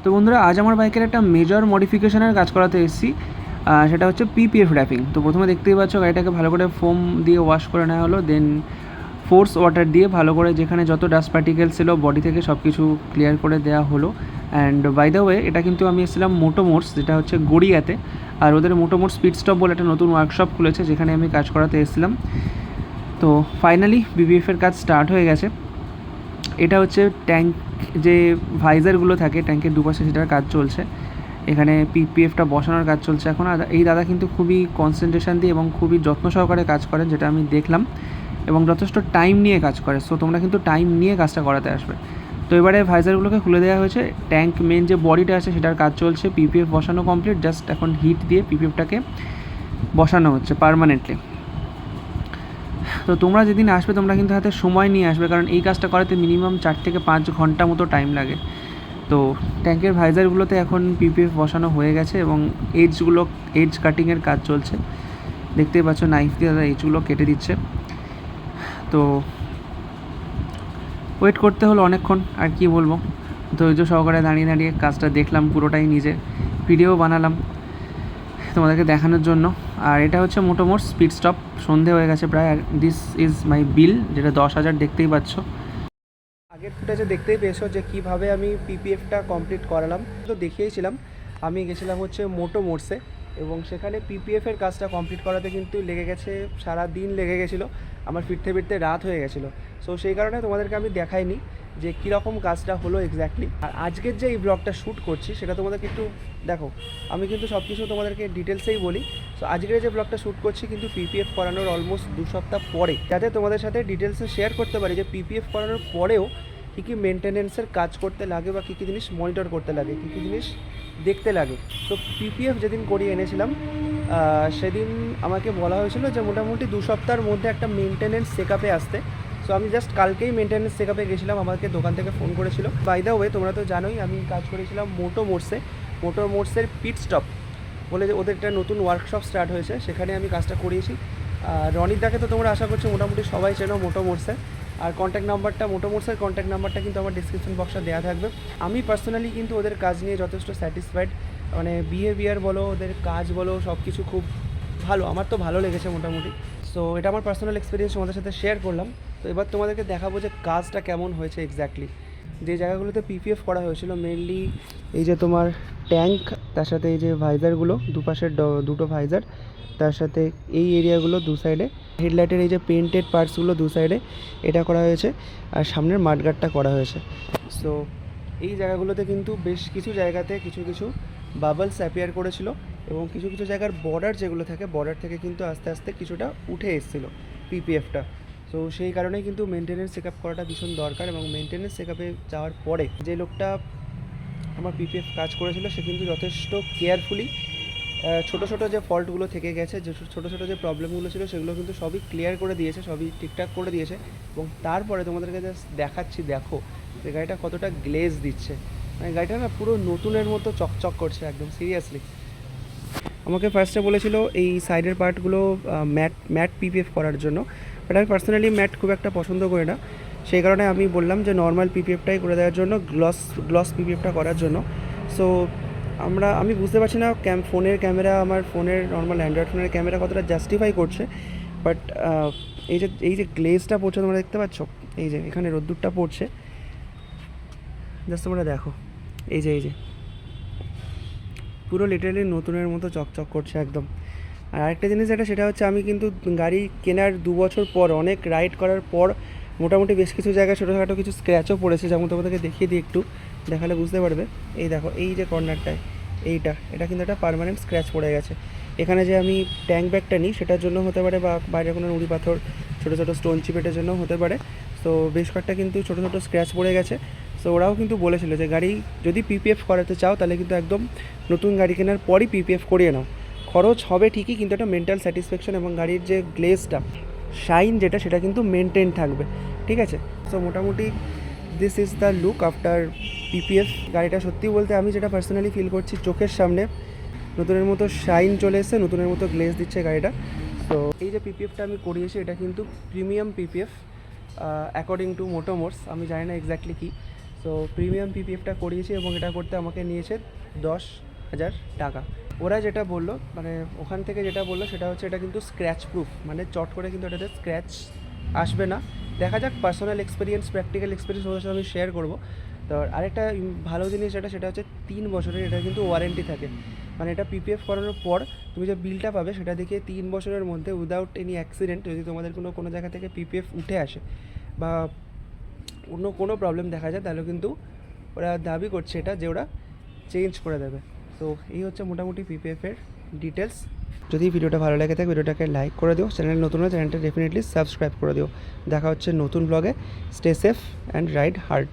তো বন্ধুরা, আজ আমার বাইকের একটা মেজর মডিফিকেশনের কাজ করাতে এসেছি। সেটা হচ্ছে পিপিএফ র্যাপিং। তো প্রথমে দেখতেই পাচ্ছ গাড়িটাকে ভালো করে ফোম দিয়ে ওয়াশ করে নেওয়া হলো, দেন ফোর্স ওয়াটার দিয়ে ভালো করে যেখানে যত ডাস্ট পার্টিকেলস ছিল বডি থেকে সব কিছু ক্লিয়ার করে দেওয়া হলো। অ্যান্ড বাই দ্য ওয়ে, এটা কিন্তু আমি এসেছিলাম মোটোমোটস, যেটা হচ্ছে গড়িয়াতে। আর ওদের মোটোমোটস স্পিড স্টপ বলে একটা নতুন ওয়ার্কশপ খুলেছে, যেখানে আমি কাজ করাতে এসেছিলাম। তো ফাইনালি বিপিএফের কাজ স্টার্ট হয়ে গেছে। এটা হচ্ছে ট্যাঙ্ক, যে ভাইজারগুলো থাকে ট্যাঙ্কের দুপাশে, সেটার কাজ চলছে। এখানে পিপিএফটা বসানোর কাজ চলছে এখন। আর এই দাদা কিন্তু খুবই কনসেন্ট্রেশন দিয়ে এবং খুবই যত্ন সহকারে কাজ করেন, যেটা আমি দেখলাম, এবং যথেষ্ট টাইম নিয়ে কাজ করে। সো তোমরা কিন্তু টাইম নিয়ে কাজটা করাতে আসবে। তো এবারে ভাইজারগুলোকে খুলে দেওয়া হয়েছে, ট্যাঙ্ক মেন যে বডিটা আছে সেটার কাজ চলছে, পিপিএফ বসানো কমপ্লিট, জাস্ট এখন হিট দিয়ে পিপিএফটাকে বসানো হচ্ছে পার্মানেন্টলি। তো তোমরা যেদিন আসবে তোমরা কিন্তু হাতে সময় নিয়ে আসবে, কারণ এই কাজটা করাতে মিনিমাম 4 থেকে 5 ঘন্টা মতো টাইম লাগে। তো ট্যাঙ্কের ভাইজারগুলোতে এখন পিপিএফ বসানো হয়ে গেছে এবং এজ কাটিংয়ের কাজ চলছে। দেখতেই পাচ্ছ নাইফ দিয়ে তারা এজগুলো কেটে দিচ্ছে। তো ওয়েট করতে হলো অনেকক্ষণ, আর কি বলবো, ধৈর্য সহকারে দাঁড়িয়ে দাঁড়িয়ে কাজটা দেখলাম পুরোটাই, নিজে ভিডিও বানালাম তোমাদেরকে দেখানোর জন্য। আর এটা হচ্ছে মোটোমোট স্পিড স্টপ, সন্ধে হয়ে গেছে প্রায়। আর দিস ইজ মাই বিল, যেটা 10,000 দেখতেই পাচ্ছ। আগের ফুটেজে দেখতেই পেয়েছো যে কীভাবে আমি পিপিএফটা কমপ্লিট করালাম। তো দেখিয়েছিলাম আমি গেছিলাম হচ্ছে মোটোমোটসে, এবং সেখানে পিপিএফের কাজটা কমপ্লিট করাতে কিন্তু লেগে গেছে, সারা দিন লেগে গেছিলো, আমার ফিরতে ফিরতে রাত হয়ে গেছিলো। সো সেই কারণে তোমাদেরকে আমি দেখাইনি যে কীরকম কাজটা হলো এক্স্যাক্টলি। আর আজকের যে এই ব্লগটা শ্যুট করছি সেটা তোমাদেরকে একটু দেখো, আমি কিন্তু সব কিছু তোমাদেরকে ডিটেলসেই বলি। সো আজকের যে ব্লগটা শ্যুট করছি কিন্তু পিপিএফ করানোর অলমোস্ট 2 সপ্তাহ পরে, যাতে তোমাদের সাথে ডিটেলসে শেয়ার করতে পারি যে পিপিএফ করানোর পরেও কী কী মেনটেনেন্সের কাজ করতে লাগে, বা কী কী জিনিস মনিটর করতে লাগে, কী কী জিনিস দেখতে লাগে। তো পিপিএফ যেদিন করিয়ে এনেছিলাম সেদিন আমাকে বলা হয়েছিল যে মোটামুটি 2 সপ্তাহের মধ্যে একটা মেনটেনেন্স চেকআপে আসতে। সো আমি জাস্ট কালকেই মেনটেনেন্স চেকআপে গেছিলাম, আমাকে দোকান থেকে ফোন করেছিল। বাই দ্য ওয়ে, তোমরা তো জানোই আমি কাজ করেছিলাম মোটোমোটসের পিট স্টপ বলে, যে ওদের একটা নতুন ওয়ার্কশপ স্টার্ট হয়েছে, সেখানে আমি কাজটা করিয়েছি। রনিদাকে তো তোমরা আশা করছো মোটামুটি সবাই চেনো মোটোমোটসে। আর মোটোমোটসের কন্ট্যাক্ট নাম্বারটা কিন্তু আমার ডিসক্রিপশন বক্সে দেওয়া থাকবে। আমি পার্সোনালি কিন্তু ওদের কাজ নিয়ে যথেষ্ট স্যাটিসফাইড, মানে বিহেভিয়ার বলো, ওদের কাজ বলো, সব কিছু খুব ভালো, আমার তো ভালো লেগেছে মোটামুটি। সো এটা আমার পার্সোনাল এক্সপিরিয়েন্স তোমাদের সাথে শেয়ার করলাম। তো এবার তোমাদেরকে দেখাবো যে কাজটা কেমন হয়েছে এক্স্যাক্টলি। যে জায়গাগুলোতে পিপিএফ করা হয়েছিল মেনলি এই যে তোমার ট্যাঙ্ক, তার সাথে এই যে ভাইজারগুলো, দুপাশের দুটো ভাইজার, তার সাথে এই এরিয়াগুলো দু সাইডে, হেডলাইটের এই যে পেন্টেড পার্টসগুলো দু সাইডে এটা করা হয়েছে, আর সামনের মাডগার্ডটা করা হয়েছে। সো এই জায়গাগুলোতে কিন্তু বেশ কিছু জায়গাতে কিছু কিছু বাবলস অ্যাপিয়ার করেছিল, এবং কিছু কিছু জায়গার বর্ডার যেগুলো থাকে, বর্ডার থেকে কিন্তু আস্তে আস্তে কিছুটা উঠে এসেছিলো পিপিএফটা। তো সেই কারণেই কিন্তু মেনটেনেন্স চেকআপ করাটা ভীষণ দরকার, এবং মেনটেনেন্স চেকআপে যাওয়ার পরে যে লোকটা আমার পিপিএফ কাজ করেছিল সে কিন্তু যথেষ্ট কেয়ারফুলি ছোটো ছোটো যে ফল্টগুলো থেকে গেছে, যে ছোটো ছোটো যে প্রবলেমগুলো ছিল সেগুলো কিন্তু সবই ক্লিয়ার করে দিয়েছে, সবই ঠিকঠাক করে দিয়েছে। এবং তারপরে তোমাদেরকে জাস্ট দেখাচ্ছি, দেখো যে গাড়িটা কতটা গ্লেজ দিচ্ছে, মানে গাড়িটা না পুরো নতুনের মতো চকচক করছে একদম সিরিয়াসলি। আমাকে ফার্স্টে বলেছিল এই সাইডের পার্টগুলো ম্যাট পিপিএফ করার জন্য, বাট আমি পার্সোনালি ম্যাট খুব একটা পছন্দ করি না। সেই কারণে আমি বললাম যে নর্মাল পিপিএফটাই করে দেওয়ার জন্য, গ্লস পিপিএফটা করার জন্য। সো আমি বুঝতে পারছি না ফোনের ক্যামেরা, আমার ফোনের নর্মাল অ্যান্ড্রয়েড ফোনের ক্যামেরা কতটা জাস্টিফাই করছে, বাট এই যে গ্লেজটা পড়ছে তোমরা দেখতে পাচ্ছ, এই যে এখানে রোদ্দুরটা পড়ছে, জাস্ট তোমরা দেখো, এই যে পুরো লিটারালি নতুনের মতো চকচক করছে একদম। আর আরেকটা জিনিস সেটা হচ্ছে, আমি কিন্তু গাড়ি কেনার 2 বছর পর, অনেক রাইড করার পর মোটামুটি বেশ কিছু জায়গায় ছোটোখাটো কিছু স্ক্র্যাচও পড়েছে, যেমন তোমাদেরকে দেখিয়ে দিই, একটু দেখালে বুঝতে পারবে। এই দেখো, এই যে কর্নারটায় এটা কিন্তু একটা পার্মানেন্ট স্ক্র্যাচ পড়ে গেছে। এখানে যে আমি ট্যাঙ্ক ব্যাগটা নিই সেটার জন্য হতে পারে, বা বাইরে কোনো নুড়ি পাথর, ছোটো ছোটো স্টোন চিপেটের জন্য হতে পারে। তো বেশ কয়েকটা কিন্তু ছোটো ছোটো স্ক্র্যাচ পড়ে গেছে। সো ওরাও কিন্তু বলেছিল যে গাড়ি যদি পিপিএফ করাতে চাও তাহলে কিন্তু একদম নতুন গাড়ি কেনার পরই পিপিএফ করিয়ে নাও। খরচ হবে ঠিকই, কিন্তু একটা মেন্টাল স্যাটিসফ্যাকশন এবং গাড়ির যে গ্লেজটা, শাইন যেটা, সেটা কিন্তু মেনটেন থাকবে, ঠিক আছে। সো মোটামুটি this is the look after PPF. গাড়িটা সত্যি বলতে আমি যেটা পার্সোনালি ফিল করছি, চোখের সামনে নতুনের মতো শাইন চলে এসেছে, নতুনের মতো গ্লেজ দিচ্ছে গাড়িটা। তো এই যে পিপিএফটা আমি করিয়েছি এটা কিন্তু প্রিমিয়াম পিপিএফ অ্যাকর্ডিং টু মোটোমোটস, আমি জানি না এক্স্যাক্টলি কী। সো প্রিমিয়াম পিপিএফটা করিয়েছি এবং এটা করতে আমাকে নিয়েছে 10,000 টাকা। ওরা যেটা বললো, মানে ওখান থেকে যেটা বললো সেটা হচ্ছে এটা কিন্তু স্ক্র্যাচ প্রুফ, মানে চট করে কিন্তু এটাতে স্ক্র্যাচ আসবে না। দেখা যাক, পার্সোনাল এক্সপিরিয়েন্স, প্র্যাকটিক্যাল এক্সপিরিয়েন্স ওদের সাথে আমি শেয়ার করবো। তো আরেকটা ভালো জিনিস সেটা হচ্ছে 3 বছরের এটা কিন্তু ওয়ারেন্টি থাকে। মানে এটা পিপিএফ করানোর পর তুমি যে বিলটা পাবে সেটা দেখে 3 বছরের মধ্যে উইদাউট এনি অ্যাক্সিডেন্ট যদি তোমাদের কোনো জায়গা থেকে পিপিএফ উঠে আসে বা অন্য কোনো প্রবলেম দেখা যায়, তাহলে কিন্তু ওরা দাবি করছে এটা যে ওরা চেঞ্জ করে দেবে। তো এই হচ্ছে মোটামুটি পিপিএফের ডিটেলস। যদি ভিডিওটা ভালো লাগে থাকে ভিডিওটাকে লাইক করে দিও, চ্যানেল নতুন হলে চ্যানেলটা ডেফিনেটলি সাবস্ক্রাইব করে দিও। দেখা হচ্ছে নতুন ব্লগে। Stay safe and ride hard.